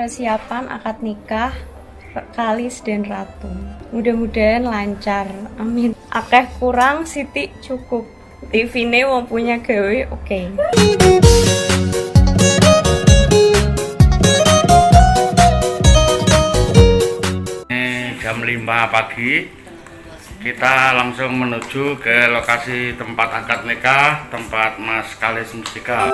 persiapan akad nikah Kalis dan Ratu. Mudah-mudahan lancar. Amin. Akeh kurang Siti cukup. TV-ne wong punya gawe oke. Jam 5 pagi kita langsung menuju ke lokasi tempat akad nikah, tempat Mas Kalis Mustika.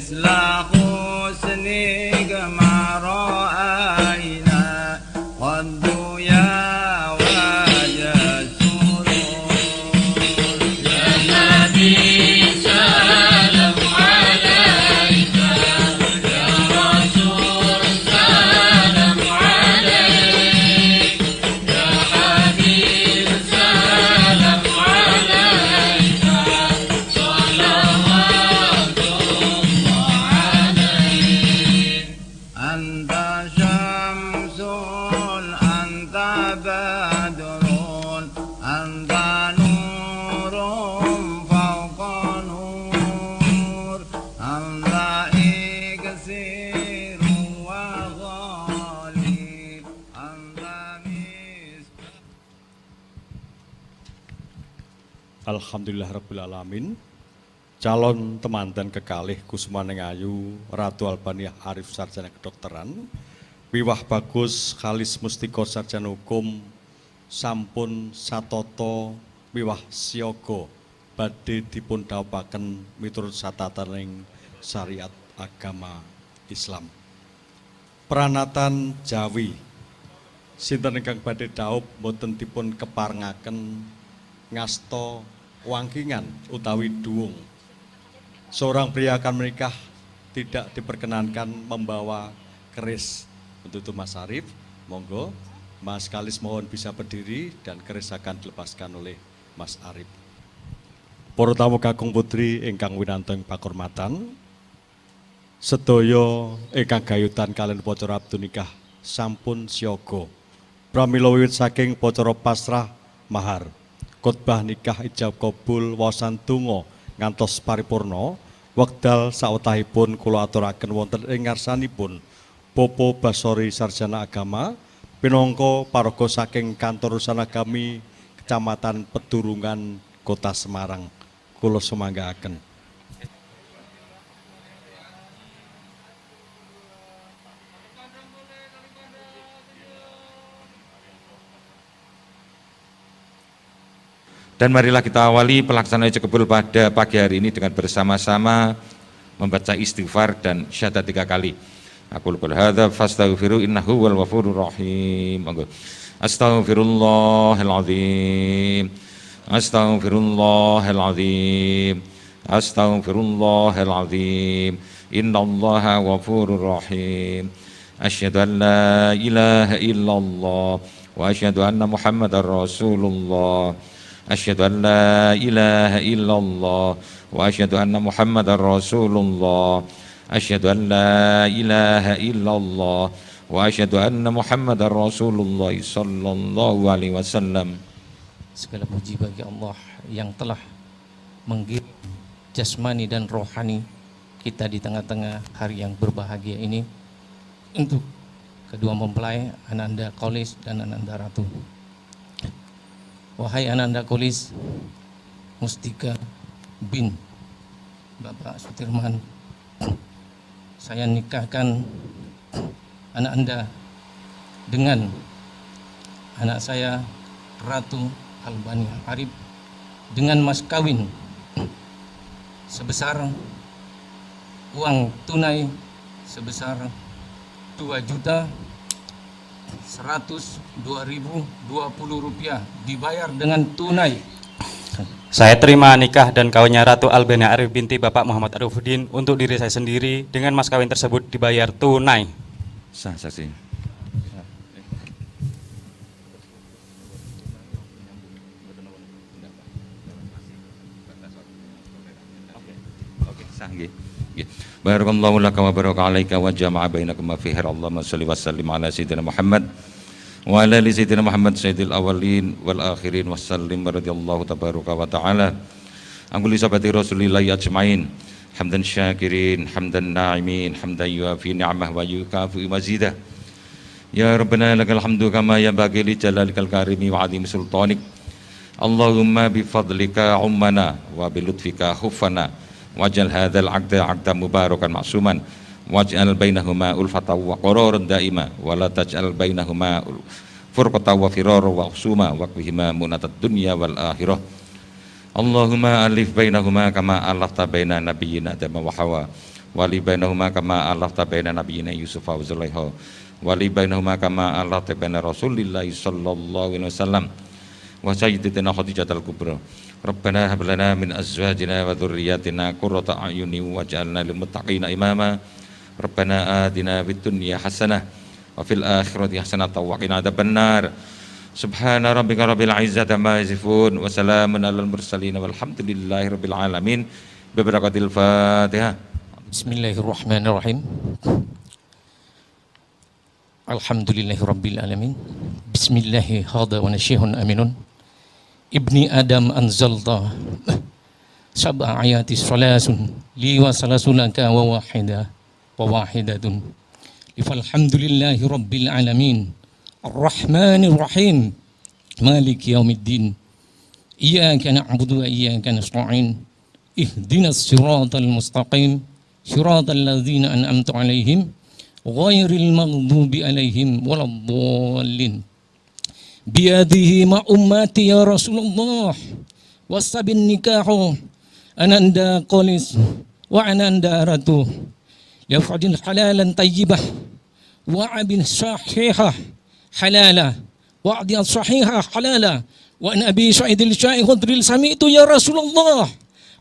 مثل حسنك ما رأينا قد يا وجه السرور يا نبي سلام عليك يا رسول سلام عليك يا حبيب سلام عليك صلوات الله عليك أنت شمس أنت بدر أنت نور فوق نور أنت إكسير وغالي أنت مسك Alhamdulillahirrabbilalamin. Calon temanten kekalih Kusmaning Ayu Ratu Albaniah Arif sarjana kedokteran, Wiwah Bagus Khalis Mustika sarjana hukum, sampun satata miwah siaga badhe dipun dhawuhaken miturut satataning syariat agama Islam. Pranatan Jawi sinten ingkang badhe dhawuh boten dipun keparengaken ngasta wangkingan utawi duwung. Seorang pria akan menikah tidak diperkenankan membawa keris. Untuk itu Mas Arif, monggo Mas Kalis mohon bisa berdiri dan keris akan dilepaskan oleh Mas Arif. Para tamu kakung putri ingkang winanteng pakurmatan, sedaya ingkang gayutan kalian upacara abdu nikah sampun siaga. Pramila wiwit saking upacara pasrah mahar, khotbah nikah ijab kabul waosan donga ngantos paripurna, wekdal sawetahipun kula aturaken wonten ing ngarsanipun Popo Basori sarjana agama pinangka paraga saking kantor urusan agami Kecamatan Pedurungan Kota Semarang. Kula sumanggaaken. Dan marilah kita awali pelaksanaan ijab kabul pada pagi hari ini dengan bersama-sama membaca istighfar dan syahadat 3 kali. Aku qul hadza fastaghfiru innahu wal ghafurur rahim. Astaghfirullahal azim. Astaghfirullahal azim. Astaghfirullahal azim. Innallaha ghafurur rahim. Asyhadu an la ilaha illallah wa asyhadu anna Muhammadar Rasulullah. Asyhadu an la ilaha illallah wa asyhadu anna Muhammadar Rasulullah. Asyhadu an la ilaha illallah wa asyhadu anna Muhammadar Rasulullah sallallahu alaihi wasallam. Segala puji bagi Allah yang telah menggiring jasmani dan rohani kita di tengah-tengah hari yang berbahagia ini. Untuk kedua mempelai Ananda Kolis dan Ananda Ratu. Wahai Ananda Kolis, Mustika bin Bapak Sutirman, saya nikahkan anak Anda dengan anak saya Ratu Albaniah Arif dengan mas kawin sebesar uang tunai sebesar 2.102.020 rupiah dibayar dengan tunai. Saya terima nikah dan kawinnya Ratu Albaniah Arif binti Bapak Muhammad Arifuddin untuk diri saya sendiri dengan mas kawin tersebut dibayar tunai. Sah saksi. Oke, sah nggih. Barakallahu laka wa baraka alaika wa jama'a bainakum fi khair. Allahumma shalli wa sallim ala sayyidina Muhammad wa ala ali sayyidina Muhammad sayyidil awwalin wal akhirin wa sallim radhiyallahu tabaraka wa ta'ala an kulli sahabati Rasulillah ajmain hamdan syakirin hamdan na'imin hamdan yuafi ni'amah wa yukafi mazidah. Ya Rabbana lakal hamdu kama yanbaghi li jalalikal karimi wa 'azimi sultanik. Allahumma bi fadlika ummana wa bi lutfika khuffana waj'al hadzal 'aqda 'aqdan mubarakan ma'suman waj'al bainahuma ulfatan wa qararan daima wa la taj'al bainahuma furqatan wa firara wa husuma wa qihima munatad dunya wal akhirah. Allahumma alif bainahuma kama alafta baina nabiyyina Adam wa Hawa wali bainahuma kama allafta baina nabiyyina Yusuf wa Zulaikha wali bainahuma kama allafta baina Rasulillah sallallahu alaihi wasallam wa sayyidatina Khadijatul Kubra. Rabbana hab lana min azwajina wa dhurriyyatina qurrata a'yunin waj'alna lil muttaqina imama. Rabbana atina fid dunya hasanah wa fil akhirati hasanah wa qina adzabannar. Subhana rabbika rabbil izzati amma yasifun wa salamun alal mursalin walhamdulillahi rabbil alamin. Bibarakatil Fatihah. Bismillahirrahmanirrahim. Alhamdulillahi rabbil alamin. Bismillahi hadha wa nasyihun aminun. Ibni Adam anzalta sab'a ayati salasun li wa salasulaka wa wahidatun. Falhamdulillahi rabbil alamin. Ar-Rahmanir Rahim. Maliki yaumiddin. Iyyaka na'budu wa iyyaka nasta'in. Ihdinas siratal mustaqim. Siratal ladzina an'amta 'alaihim ghairil maghdubi 'alaihim waladdallin. Biyadihi ma ummati ya Rasulullah wasabin nikahu ananda qalis wa ananda ratu yafadin halalan tayyibah wa abin sahihah halala wa adiyat sahihah halala wa an abi sa'idil syai khudril sami'tu ya Rasulullah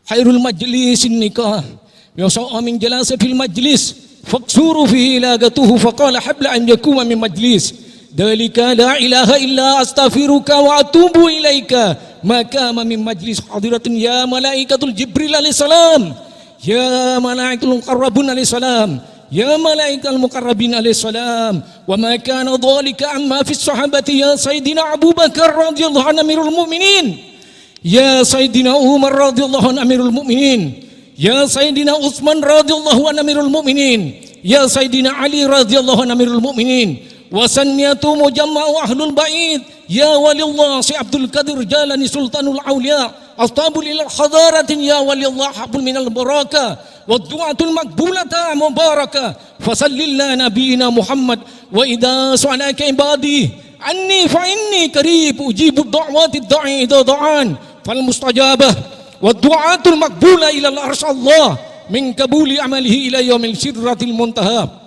khairul majlisin nikah yasa'a min jalasa fil majlis faqsuru fihi lagatuhu faqala habla an yakuma min majlis dalika la ilaha illa astaghfiruka wa atubu ilaika makama min majlis hadiratin ya malaikatul Jibril alaihi salam ya malaikatul muqarrabun alaihi salam ya malaikatul muqarrabin alaihi salam wa ma kana dhalika amma fi sahabati ya sayyidina Abu Bakar radhiyallahu anhu amirul mu'minin ya sayyidina Umar radhiyallahu anhu amirul mu'minin ya sayyidina Utsman radhiyallahu anhu amirul mu'minin ya sayyidina Ali radhiyallahu anhu amirul mu'minin wasanniyatu mujamma'u ahlul bait ya walillah si Abdul Qadir Jalani sultanul aulia astabul ila hadaratin ya walillah habul minal baraka wad du'atul maqbulata mubaraka fasallillah nabiyina Muhammad wa idza su'alaka ibadi anni fa inni qarib ujibu da'wati da'i idza da'an fal mustajabah wad du'atul maqbula ila al-arsy Allah min kabuli amalihi ila yaumil sirratil muntaha.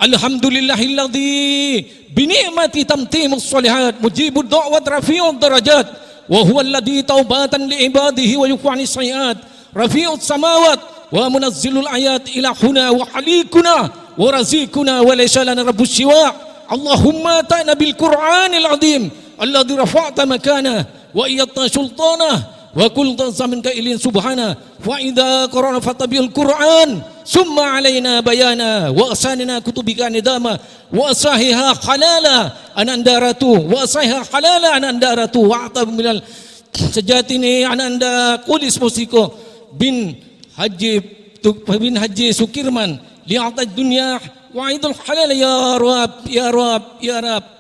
Alhamdulillahilladzi bini'mati tamtimus shalihat mujibud da'wat rafi'ud darajat wa huwa alladzi taubatan li ibadihi wa yuqani sayiat rafi'us samawat wa munazzilul ayat ilahuna wa halikuna wa razikuna wa laysa lana rabbus siwa. Allahumma ta'na bil Qur'anil azim alladzi rafa'ta makana wa iyatta sultana wa kul tazamin kailin subhana wa idza qara'na fatabil Qur'an summa alaina bayana wa asanina kutubika nidama wa asahiha halala anandaratu wa asahiha halala anandaratu wa atab minal sejatini ananda kulis musiko bin Haji Sukirman li'atad dunya wa idul halal ya rab ya rab ya rab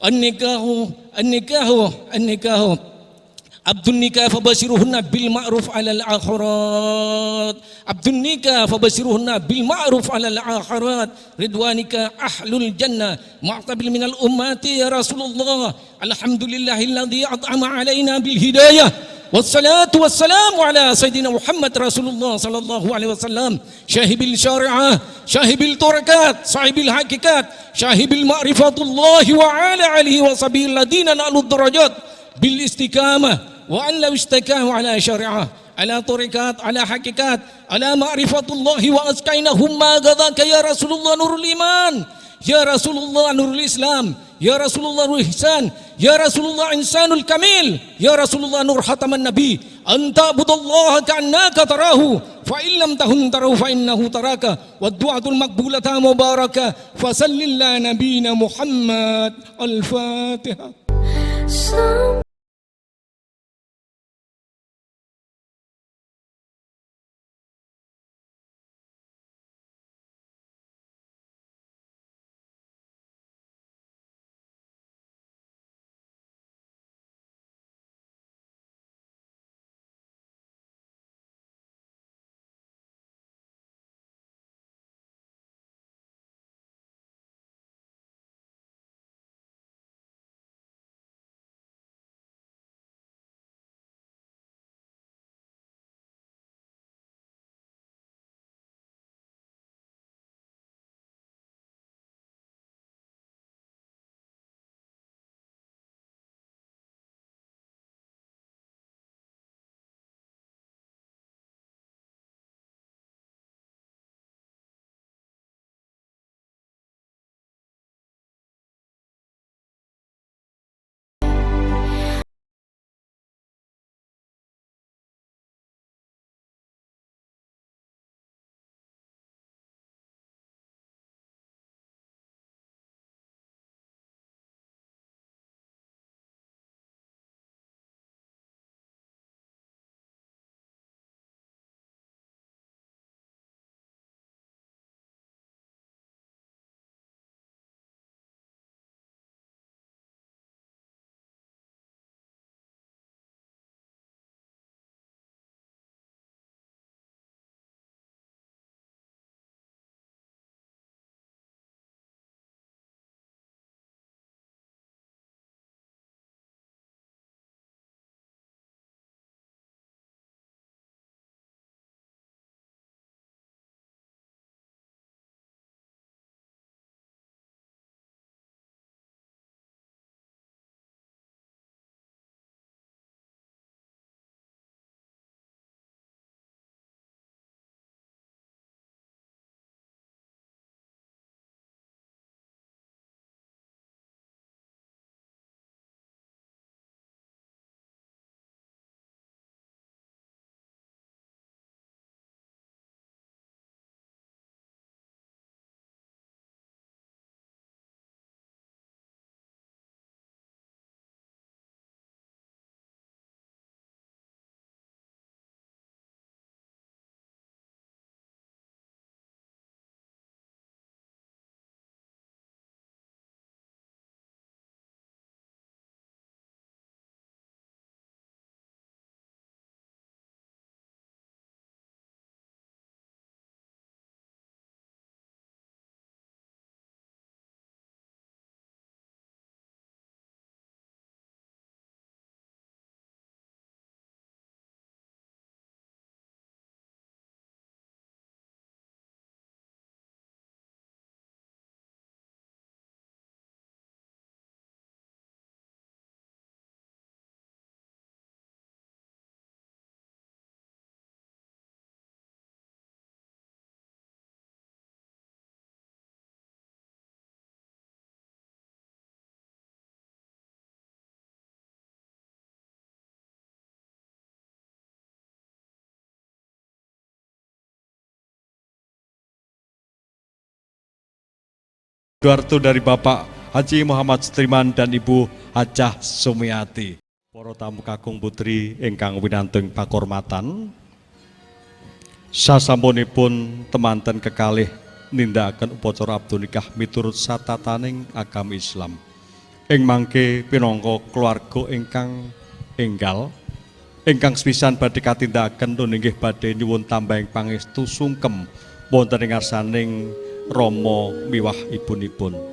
an-nikahu Abdun nikah fabashiruhunna bil ma'ruf 'alal akhirat. Abdun nikah fabashiruhunna bil ma'ruf 'alal akhirat. Ridwanika ahlul jannah mu'tabil minal ummati ya Rasulullah. Alhamdulillahilladzi at'ama 'alaina bil hidayah. Wassalatu wassalamu ala sayyidina Muhammad Rasulullah sallallahu alaihi wasallam syahibil syari'ah syahibil turakat sahibil hakikat syahibil ma'rifatullah wa ala alihi wa sahbihi alladhina na'lud darajat bil istiqamah wa an law istaqamu ala syari'ah ala tariqat ala hakikat ala ma'rifatullah wa askainahum ma ghadaka ya Rasulullah nurul iman ya Rasulullah nurul Islam ya Rasulullah nurul ihsan ya Rasulullah insanul kamil ya Rasulullah nur khataman nabi anta budallaha ka'annaka tarahu fa illam tahun tarahu fa innahu taraka wad du'atul maqbulata mubaraka fa sallillah nabiyina Muhammad al-Fatihah. Duarto dari Bapak Haji Muhammad Sutriman dan Ibu Hajah Sumiati. Para tamu kakung putri ingkang winantung pakurmatan, sasampunipun temanten kekalih nindakaken upacara abdul nikah miturut satataning agama Islam. Ing mangke pinangka keluarga ingkang enggal ingkang sepisan badhe katindakaken inggih badhe nyuwun tambahing pangestu sungkem wonten ing ngarsaning Rama miwah ibunipun.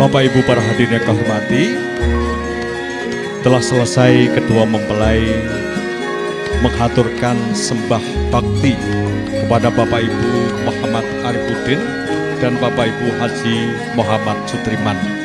Bapak Ibu para hadirin yang kami hormati, telah selesai kedua mempelai menghaturkan sembah bakti kepada Bapak Ibu Muhammad Arifuddin dan Bapak Ibu Haji Muhammad Sutriman.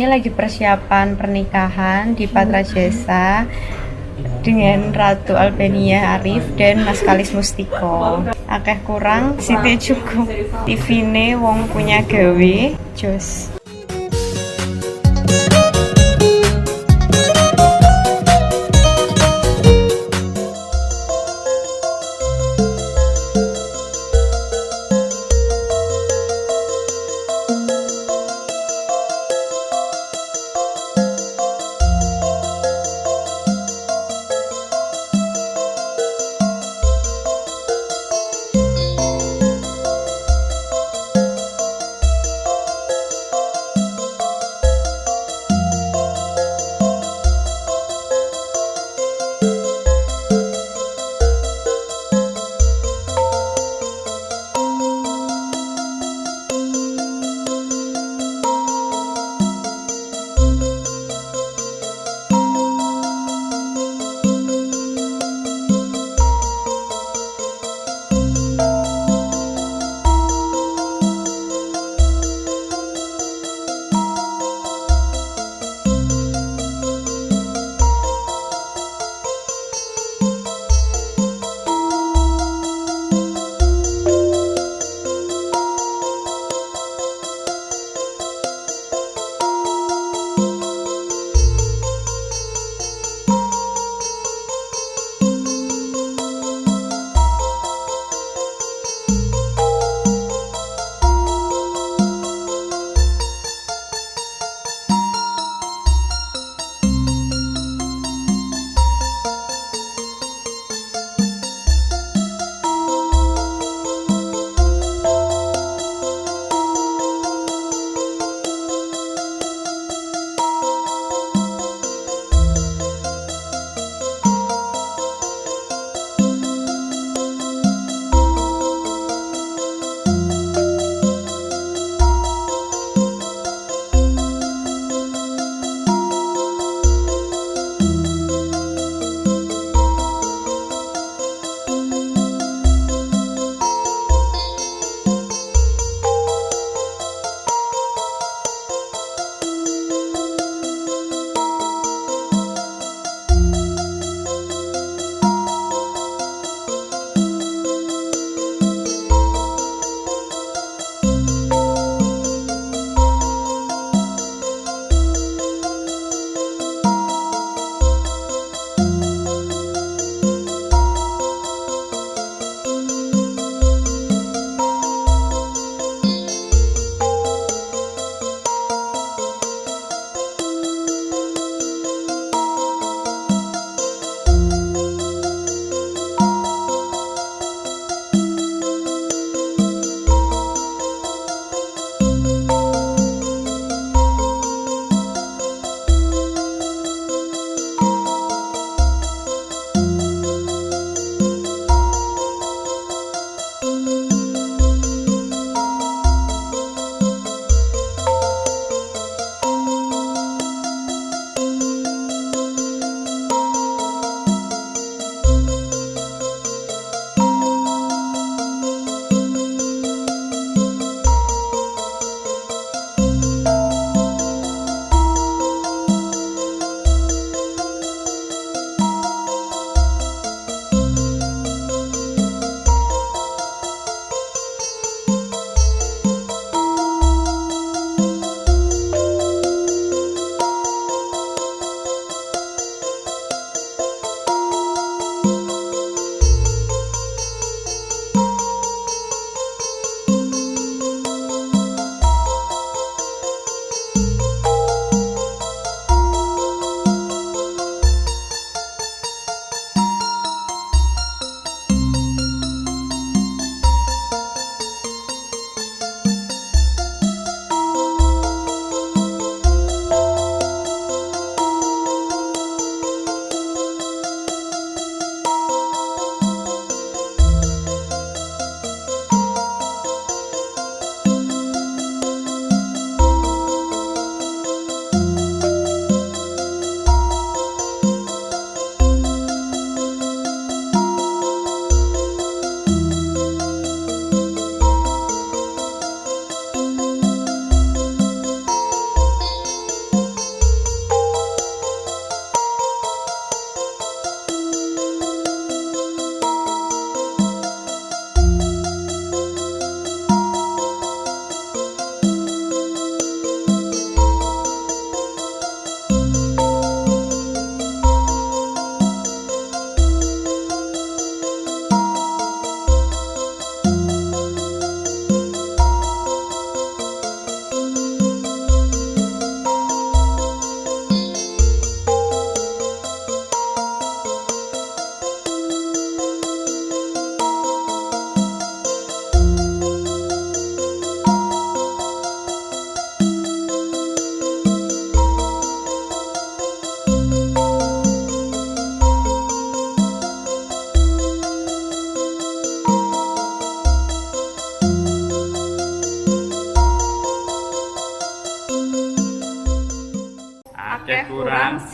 Ini lagi persiapan pernikahan di Patra Jasa dengan Ratu Albania Arif dan Mas Kalis Mustiko. Akeh kurang sithik cukup. TV-ne wong punya gawe, jos.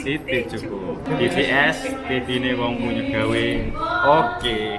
Siti cukup. TVS, TV ini wong punya gawe. Oke.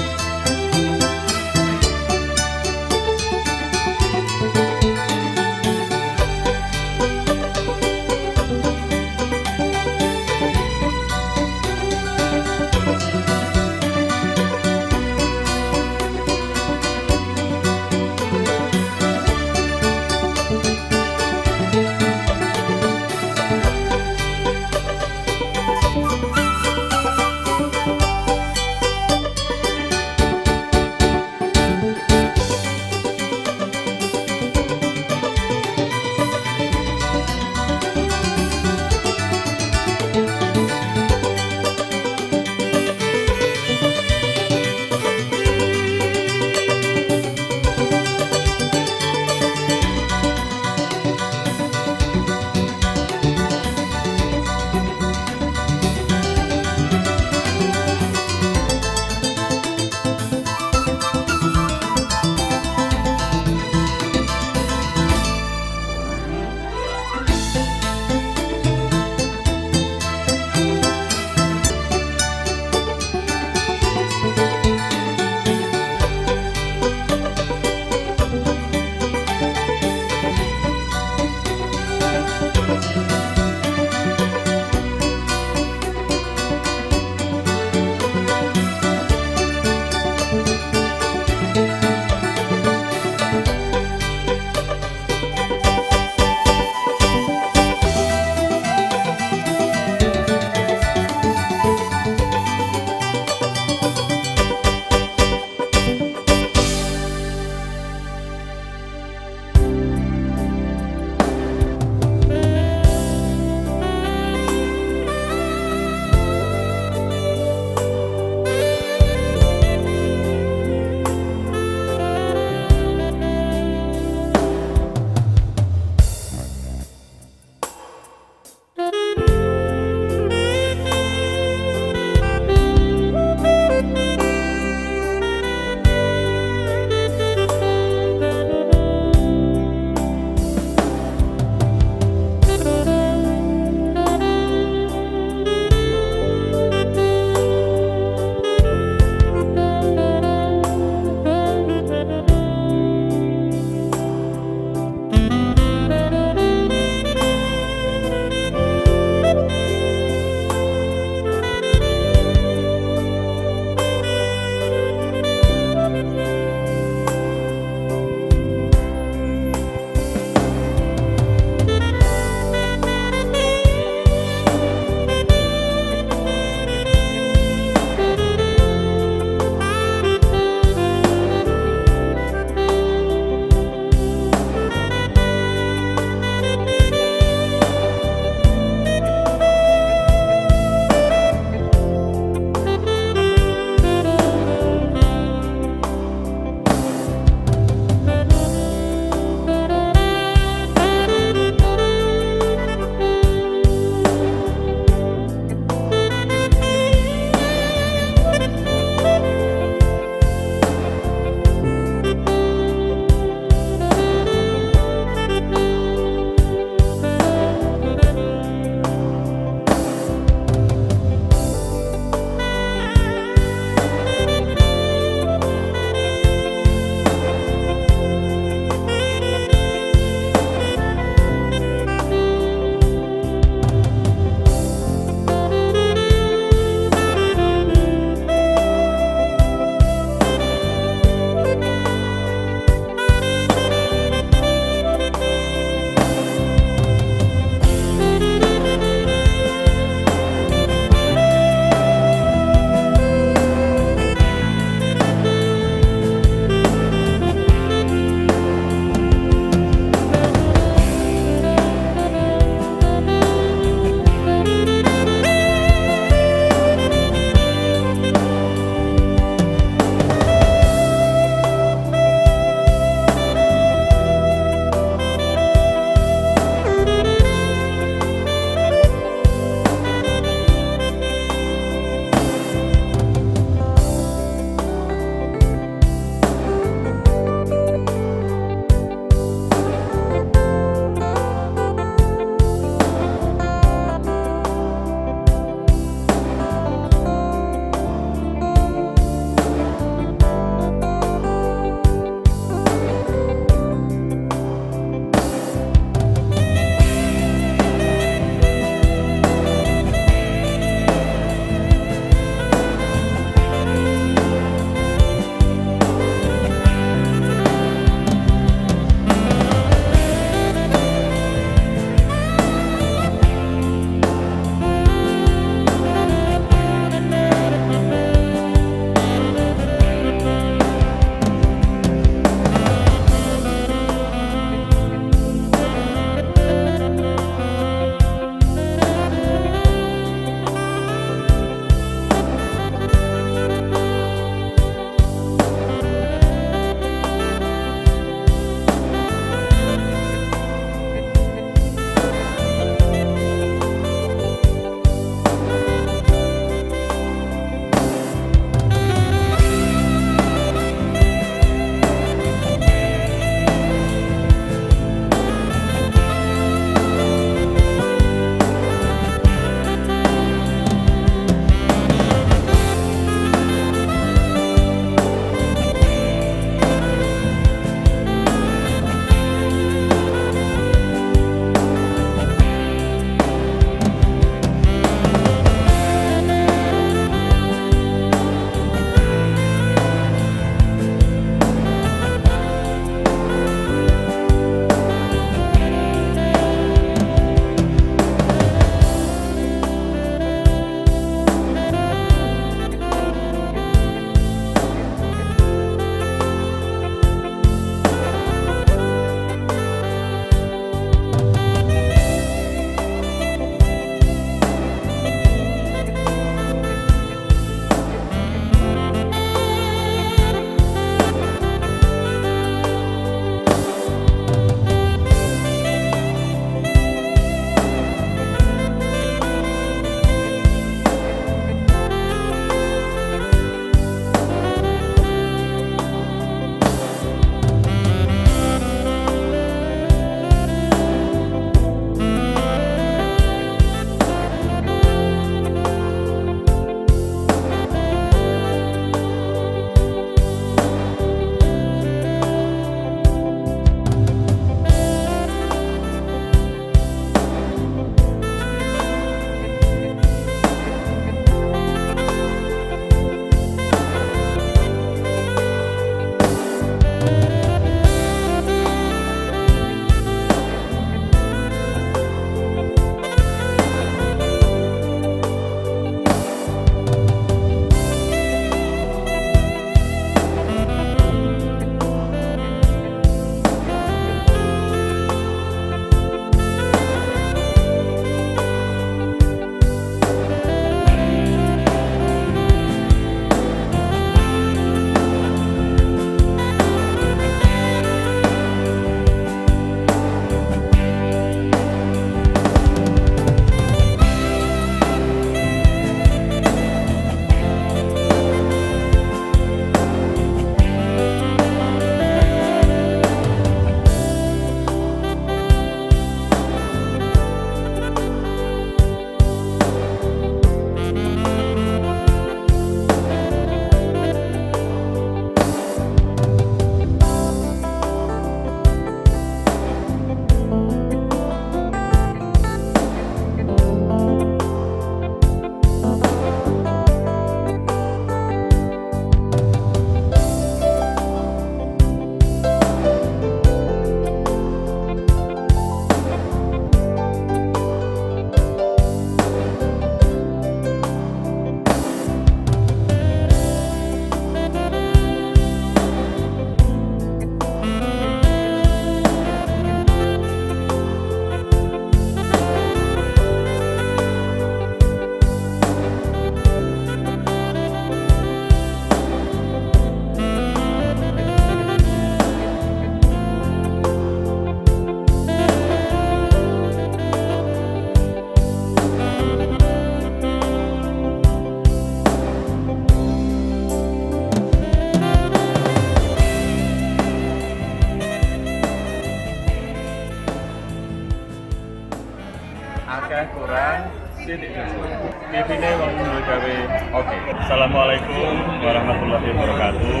akeh kurang sithik cukup. TV-ne wong gawe oke. Assalamualaikum warahmatullahi wabarakatuh.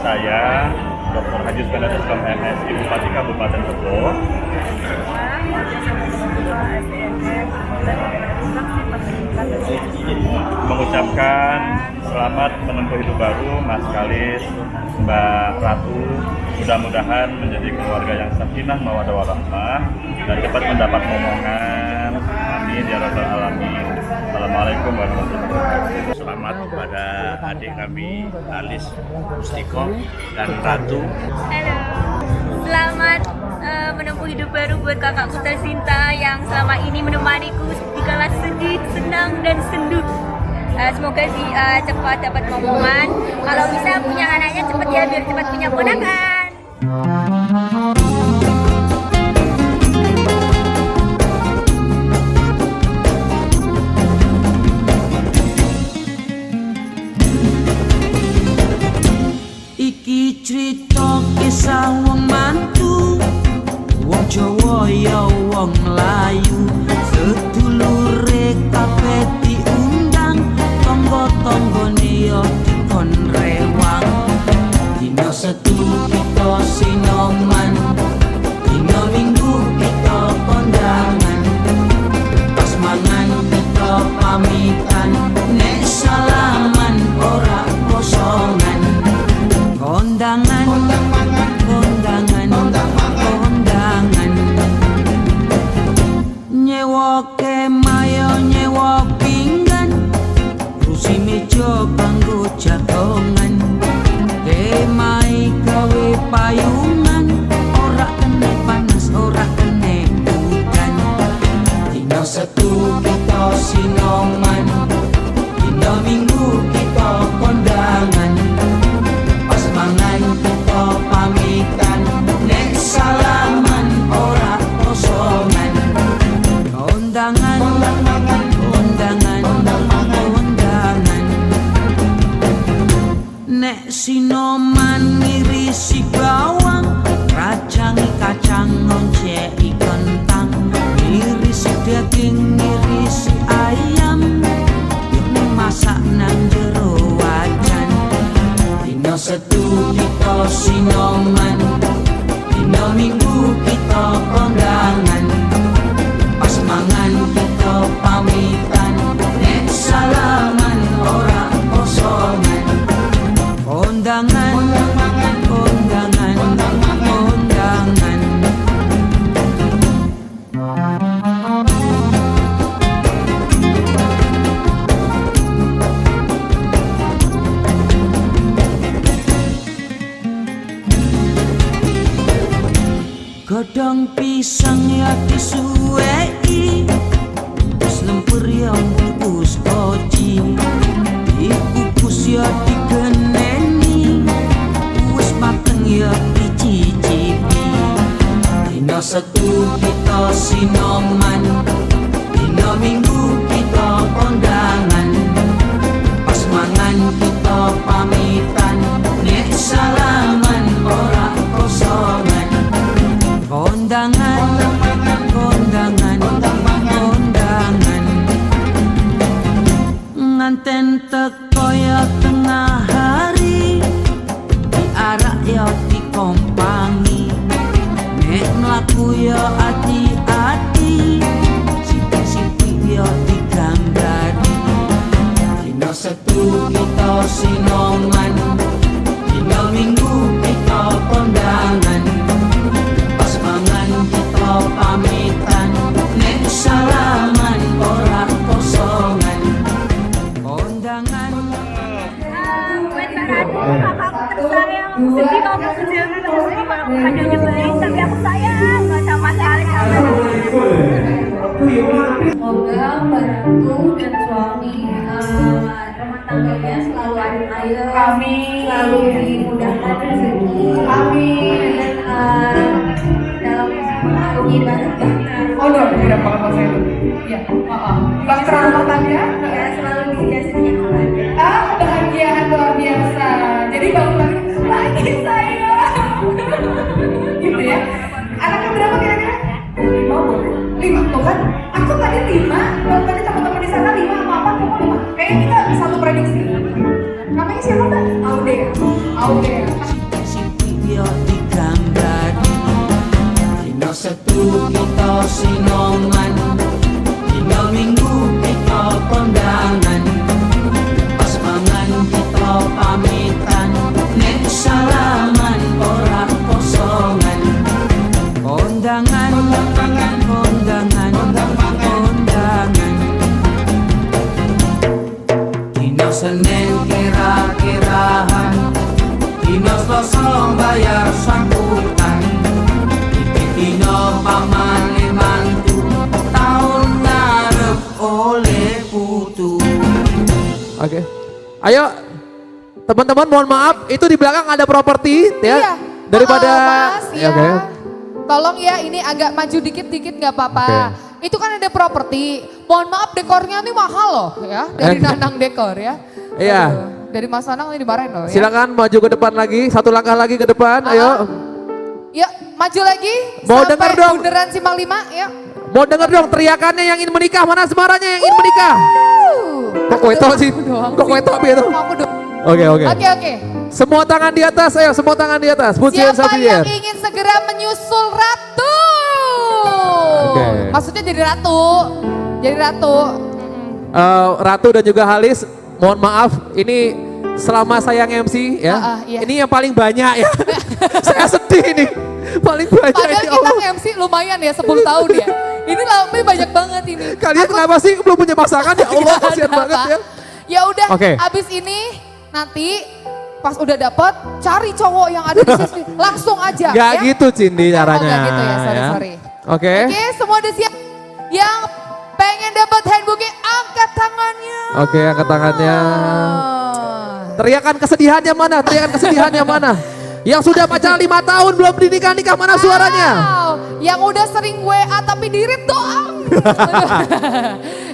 Saya Dr. Haji Sukendar Islam MSI Bupati Kabupaten Tebo mengucapkan selamat menempuh hidup baru Mas Kalis, Mbak Ratu. Mudah-mudahan menjadi keluarga yang sakinah mawaddah warahmah dan cepat mendapat momongan. Amin ya rabbal alamin. Assalamualaikum warahmatullahi wabarakatuh. Selamat kepada adik kami Alis Mustiko dan Ratu. Halo, selamat menempuh hidup baru buat kakakku tercinta yang selama ini menemaniku di kala sedih, senang, dan sendu. Semoga cepat dapat momongan. Kalau bisa punya anaknya cepat ya, biar cepat punya ponakan. Iki cerita kisah wong mantu, wong Jawa ya wong Melayu, sedulure kabeh diundang, tangga-tanggane ya dikon rewang. Dina Setu kita sinoman, dina Minggu kita kondangan, pas mangan kita pamitan, nek salaman ora kosongan. Kondangan, kondangan, kondangan. Nyewa kemayo, nyewa pinggan, kursi meja kanggo jagongan. Kemai gawe payungan, ora kene panas, ora kene udan. Dina Setu kita sinoman, dina Minggu kita kondangan, mangan kita pamitan, nek salaman ora kosongan. Kondangan, kondangan, kondangan. Nek sinoman ngirisi bawang, rajangi kacang, ngonceki kentang, ngirisi daging, ngirisi ayam, yuk masak nang jero wajan. Dina Setu kita sinoman, dina Minggu kita kondangan, pas mangan kita pamitan, nek salaman ora kosongan. Kondangan, kondangan, kondangan. Godhong pisang ya disuweki, terus lemper ya bungkus koji, dikukus ya digeneni, wis mateng ya dicicipi. Dina Setu kita sinoman, dina Minggu kita kondangan, pas mangan kita pamitan, nek salaman ora kosongan. Kondangan, kondangan, kondangan. Nganten teko ya tengah hari, diarak ya dikompangi, nek mlaku ya ati-ati, sithik-sithik ya diganggani. Dina Setu kita sinoman, dina Minggu kita kondangan, kita pamitan, nek salaman ora kosongan. Kondangan. Kakakku tersayang, sedih kamu kejadian terus bukannya nyebelin, tapi aku sayang nggak sama sekali sama. Semoga Mbak Ratu dan suami rumah tangganya selalu adem ayem, amin, selalu dimudahkan rezeki, amin, dan dalam ibadah kita. Oh, udah banget pas itu. Iya, bahtera rumah tangga. Ya, selalu dijadinya bahagia. Bahagiaan luar biasa. Jadi bangun lagi saya. Gitu ya. Anaknya berapa kira-kira? 5 tuh kan? Aku tadi 5, kalau tadi teman-teman di sana 5 sama 4, kamu 5. Kayaknya kita satu prediksi. Namanya siapa Mbak? Aude. Aude. Yo digambar dino Setu kita sinongan, dino Minggu kita kondangan, pas mangan kita pamitan, nek salaman ora kosongan. Kondangan, kondangan, kondangan, kondangan. Dino Senin kira-kirahan, dino Selasa bayar sambutan, dino pamane mantu, tahun ngarep oleh putu. Oke. Ayo teman-teman, mohon maaf, itu di belakang ada properti ya. Iya. Daripada Mas, ya. oke. Tolong ya, ini agak maju dikit-dikit nggak apa-apa. Itu kan ada properti. Mohon maaf, dekornya nih mahal loh ya, dari Nanang Dekor ya. Iya. Aduh, dari Mas Nanang ini dimarahin loh ya. Silakan maju ke depan lagi, satu langkah lagi ke depan, ayo. Yuk, maju lagi. Mau sampai dengar dong. Bundaran Simpang 5, yuk. Mau dengar dong teriakannya yang ingin menikah, mana suaranya yang ingin menikah? Kok kue tau sih? Kok kue tau itu? Oke. Oke. Semua tangan di atas, ayo semua tangan di atas. Put your hands up Siapa in the yang air. ingin segera menyusul ratu? Oke. Maksudnya jadi ratu. Jadi ratu. Ratu dan juga Halis, mohon maaf, ini selama saya MC ya, iya. ini yang paling banyak ya. Saya sedih ini, paling banyak Padahal ini. kita MC lumayan ya 10 tahun ya. Ini lebih banyak banget ini. Kalian kenapa sih belum punya pasangan ya Allah, kasihan banget ya. Ya udah, Oke. abis ini nanti pas udah dapet cari cowok yang ada di sini langsung aja. Gak ya. gitu Cindy caranya. Gak gitu ya, sorry. Oke. Oke, semua udah siap. Yang pengen dapat handbooknya angkat tangannya. Oke, angkat tangannya. Teriakan kesedihannya mana? Teriakan kesedihannya mana? Yang sudah pacaran 5 tahun belum nikah mana suaranya? Wow, yang udah sering WA tapi dirit doang.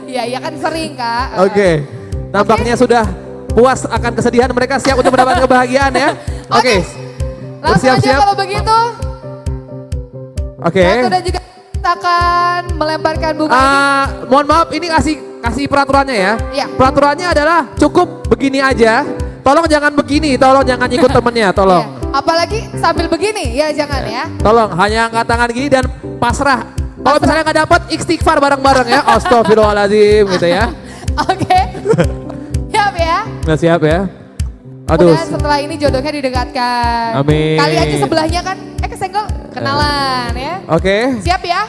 Iya kan sering Kak. Oke. Nampaknya sudah puas akan kesedihan, mereka siap untuk mendapatkan kebahagiaan ya. Oke. Langsung aja kalau begitu. Oke. Ratu dan juga kita akan melemparkan bunga ini. Mohon maaf, ini kasih peraturannya ya. Iya. Peraturannya adalah cukup begini aja. Tolong jangan begini, tolong jangan ikut temennya, tolong. Iya. Apalagi sambil begini, ya jangan ya. Tolong hanya angkat tangan gini dan pasrah. Kalau misalnya nggak dapat, istighfar bareng-bareng ya. Astagfirullahaladzim gitu ya. Oke. Siap ya. Nggak siap ya. Aduh. Mudah setelah ini jodohnya didekatkan. Amin. Kali aja sebelahnya kan, kesenggol kenalan ya. Oke. Siap ya.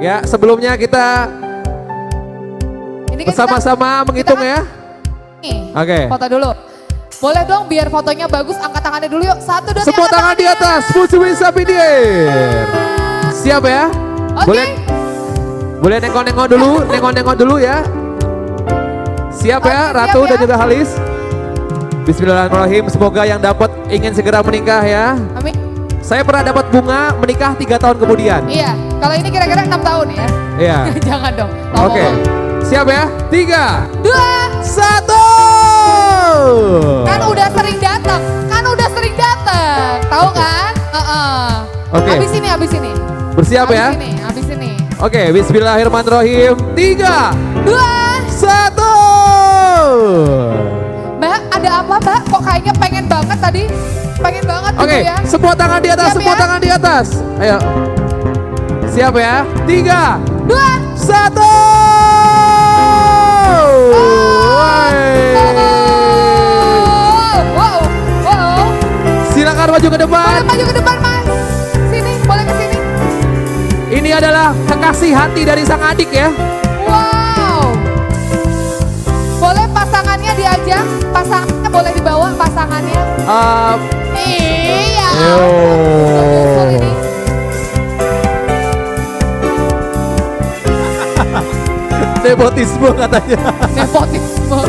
Ya, sebelumnya kita Ini kan bersama-sama menghitung ya. nih, Oke. foto dulu. Boleh dong biar fotonya bagus, angkat tangannya dulu yuk. 1, 2, 3. Semua tangan di atas, put your hands up in the air. Siap ya? Oke. Boleh nengok-nengok dulu, nengok-nengok dulu ya. Siap ya, Ratu dan juga Halis. Bismillahirrahmanirrahim. Semoga yang dapat ingin segera menikah ya. Amin. Saya pernah dapat bunga menikah 3 tahun kemudian. Iya, kalau ini kira-kira 6 tahun ya. Iya. Jangan dong. Oke. Siap ya? 3, 2, 1. Kan udah sering datang. Tahu kan? Oke. Habis ini. Bersiap ya? Habis ini. Oke, bismillahirrahmanirrahim. 3, 2, 1. Mbak, ada apa Mbak? Kok kayaknya pengen banget tadi? Pengen banget gitu Oke, ya. semua tangan di atas, Siap semua ya? tangan di atas. Ayo. Siap ya? 3, 2, 1. Wow. Silakan maju ke depan. Boleh maju ke depan Mas. Sini, boleh ke sini. Ini adalah kekasih hati dari sang adik ya. Wow. Boleh pasangannya diajak, pasangannya boleh dibawa pasangannya. Iya. Nyusul ini. Nepotisme katanya. Nepotisme.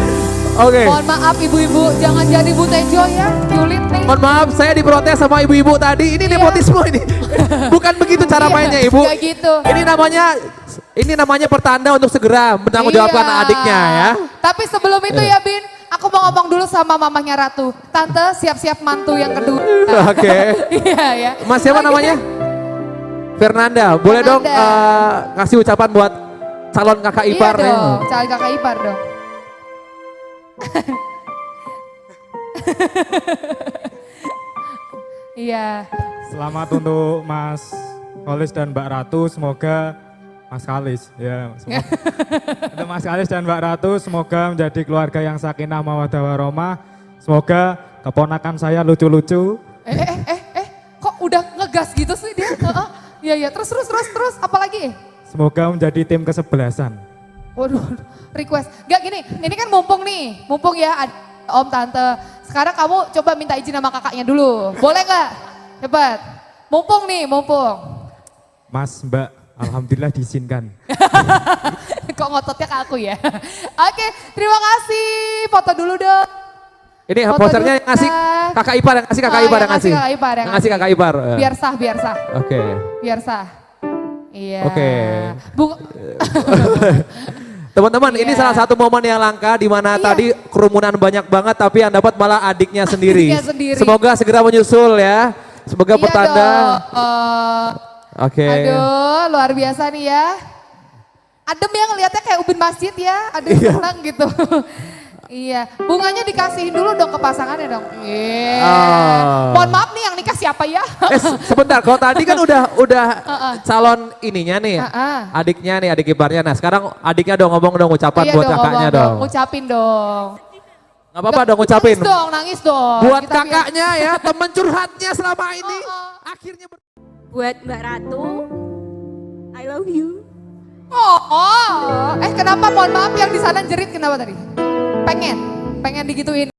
Oke. Mohon maaf ibu-ibu, jangan jadi Bu Tejo ya, julid nih. Mohon maaf, saya diprotes sama ibu-ibu tadi. Ini nepotisme ini. Bukan begitu cara mainnya, Ibu. Gak gitu. Ini namanya pertanda untuk segera menanggungjawabkan adiknya ya. Tapi sebelum itu ya Bin, aku mau ngomong dulu sama mamahnya Ratu. Tante siap-siap mantu yang kedua. Oke. Iya ya. Mas siapa namanya? Fernanda, boleh dong kasih ucapan buat calon kakak ipar Iya nih. dong, calon kakak ipar dong. Iya. Selamat untuk Mas Kalis dan Mbak Ratu, semoga Mas Kalis ya. Untuk Mas Kalis dan Mbak Ratu, semoga menjadi keluarga yang sakinah mawaddah warahmah. Semoga keponakan saya lucu-lucu. Kok udah ngegas gitu sih dia? Iya iya, terus apalagi? Semoga menjadi tim kesebelasan. Waduh, request. Gak gini, ini kan mumpung ya ada om tante. Sekarang kamu coba minta izin sama kakaknya dulu. Boleh gak? Cepat. Mumpung. Mas, Mbak, alhamdulillah diizinkan. Kok ngototnya ke aku ya? Oke, terima kasih. Foto dulu dong. Ini Foto posternya dulu yang ngasih kita. kakak ipar, yang ngasih kakak ipar, yang ngasih. Yang ngasih kakak ipar. Biar sah. Oke. Biar sah. Iya. Oke. Bung. Teman-teman, ini salah satu momen yang langka di mana tadi kerumunan banyak banget tapi yang dapat malah adiknya sendiri. Adiknya sendiri. Semoga segera menyusul ya. Semoga pertanda. Oke. Aduh, luar biasa nih ya. Adem ya ngelihatnya kayak ubin masjid ya. Aduh, senang gitu. Iya, bunganya dikasihin dulu dong ke pasangannya dong. Iya. Mohon maaf nih yang nikah siapa ya? Sebentar, kalau tadi kan udah calon ininya nih, adiknya nih, adik iparnya. Nah sekarang adiknya dong ngomong dong ucapan buat kakaknya dong. Ngucapin dong. Gak apa-apa dong ngucapin. Nangis dong. Buat kakaknya ya, teman curhatnya selama ini. Akhirnya Buat Mbak Ratu, I love you. Kenapa mohon maaf yang di sana jerit kenapa tadi? Pengen digituin.